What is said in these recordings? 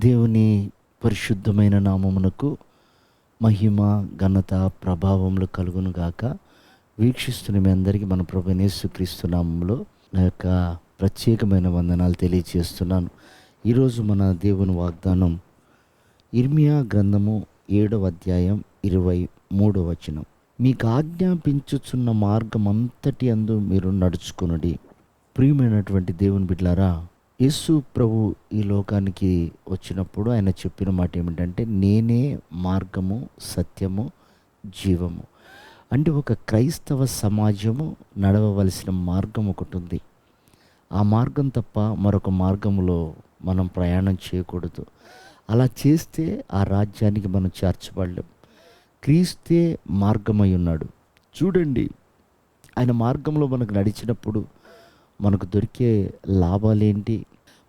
దేవుని పరిశుద్ధమైన నామమునకు మహిమ, ఘనత, ప్రభావములు కలుగును గాక. వీక్షిస్తున్న మీ అందరికీ మన ప్రభువైన యేసుక్రీస్తు నామములో నా యొక్క ప్రత్యేకమైన వందనాలు తెలియజేస్తున్నాను. ఈరోజు మన దేవుని వాగ్దానం ఇర్మియా గ్రంథము 7వ అధ్యాయం 23వ వచనం. మీకు ఆజ్ఞాపించుచున్న మార్గం అంతటి అందు మీరు నడుచుకొనుడి. ప్రియమైనటువంటి దేవుని బిడ్డలారా, యేసు ప్రభు ఈ లోకానికి వచ్చినప్పుడు ఆయన చెప్పిన మాట ఏమిటంటే, నేనే మార్గము, సత్యము, జీవము. అంటే ఒక క్రైస్తవ సమాజము నడవవలసిన మార్గం ఒకటి ఉంది. ఆ మార్గం తప్ప మరొక మార్గంలో మనం ప్రయాణం చేయకూడదు. అలా చేస్తే ఆ రాజ్యానికి మనం చేర్చబడలేం. క్రీస్తే మార్గమై ఉన్నాడు. చూడండి, ఆయన మార్గంలో మనకు నడిచినప్పుడు మనకు దొరికే లాభాలేంటి?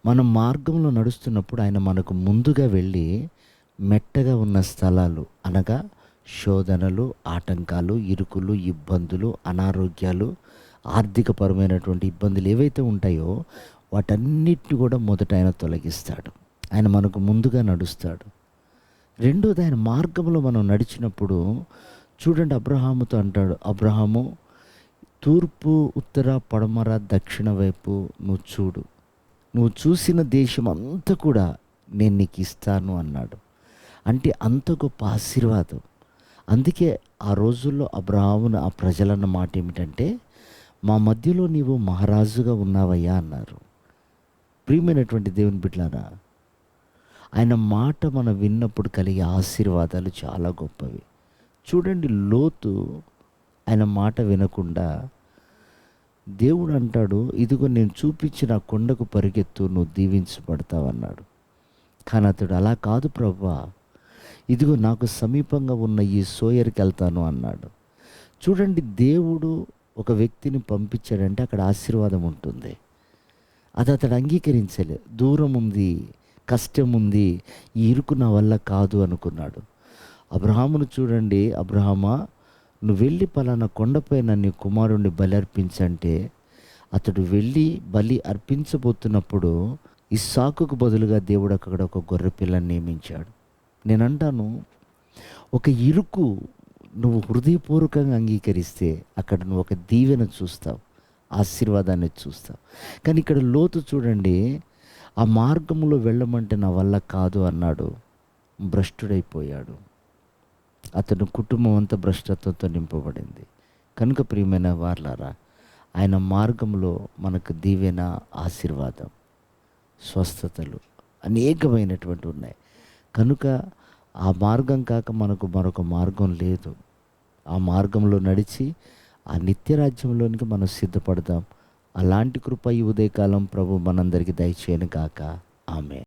మనం మార్గంలో నడుస్తున్నప్పుడు ఆయన మనకు ముందుగా వెళ్ళి మెట్టగా ఉన్న స్థలాలు, అనగా శోధనలు, ఆటంకాలు, ఇరుకులు, ఇబ్బందులు, అనారోగ్యాలు, ఆర్థికపరమైనటువంటి ఇబ్బందులు ఏవైతే ఉంటాయో వాటన్నిటిని కూడా మొదట ఆయన తొలగిస్తాడు. ఆయన మనకు ముందుగా నడుస్తాడు. రెండోది, ఆయన మార్గంలో మనం నడిచినప్పుడు చూడండి, అబ్రహాముతో అంటాడు, అబ్రహాము, తూర్పు, ఉత్తర, పడమర, దక్షిణ వైపు నువ్వు చూడు, నువ్వు చూసిన దేశం అంతా కూడా నేను నీకు ఇస్తాను అన్నాడు. అంటే అంత గొప్ప ఆశీర్వాదం. అందుకే ఆ రోజుల్లో అబ్రహామును ఆ ప్రజలన్న మాట ఏమిటంటే, మా మధ్యలో నీవు మహారాజుగా ఉన్నావయ్యా అన్నారు. ప్రియమైనటువంటి దేవుని బిడ్డలారా, ఆయన మాట మనం విన్నప్పుడు కలిగే ఆశీర్వాదాలు చాలా గొప్పవి. చూడండి, లోతు ఆయన మాట వినకుండా దేవుడు అంటాడు, ఇదిగో నేను చూపించిన కొండకు పరిగెత్తు, నువ్వు దీవించబడతావు అన్నాడు. కానీ అతడు, అలా కాదు ప్రభువా, ఇదిగో నాకు సమీపంగా ఉన్న ఈ సోయర్కి వెళ్తాను అన్నాడు. చూడండి, దేవుడు ఒక వ్యక్తిని పంపించాడంటే అక్కడ ఆశీర్వాదం ఉంటుంది. అది అతడు అంగీకరించలే. దూరం ఉంది, కష్టం ఉంది, ఈ ఇరుకు నా వల్ల కాదు అనుకున్నాడు. అబ్రహామును చూడండి, అబ్రహామా, నువ్వు వెళ్ళి పలానా కొండపైన నీ కుమారుణ్ణి బలి అర్పించంటే అతడు వెళ్ళి బలి అర్పించబోతున్నప్పుడు ఇస్సాకుకు బదులుగా దేవుడు అక్కడ ఒక గొర్రె పిల్లని నియమించాడు. నేనంటాను, ఒక ఇరుకు నువ్వు హృదయపూర్వకంగా అంగీకరిస్తే అక్కడ నువ్వు ఒక దీవెన చూస్తావు, ఆశీర్వాదాన్ని చూస్తావు. కానీ ఇక్కడ లోతు చూడండి, ఆ మార్గంలో వెళ్ళమంటే నా వల్ల కాదు అన్నాడు. భ్రష్టుడైపోయాడు. అతని కుటుంబం అంతా భ్రష్టత్వంతో నింపబడింది. కనుక ప్రియమైన వారలారా, ఆయన మార్గంలో మనకు దీవెన, ఆశీర్వాదం, స్వస్థతలు అనేకమైనటువంటి ఉన్నాయి. కనుక ఆ మార్గం కాక మనకు మరొక మార్గం లేదు. ఆ మార్గంలో నడిచి ఆ నిత్యరాజ్యంలోనికి మనం సిద్ధపడదాం. అలాంటి కృప ఈ ఉదయకాలం ప్రభు మనందరికీ దయచేయను కాక. ఆమె.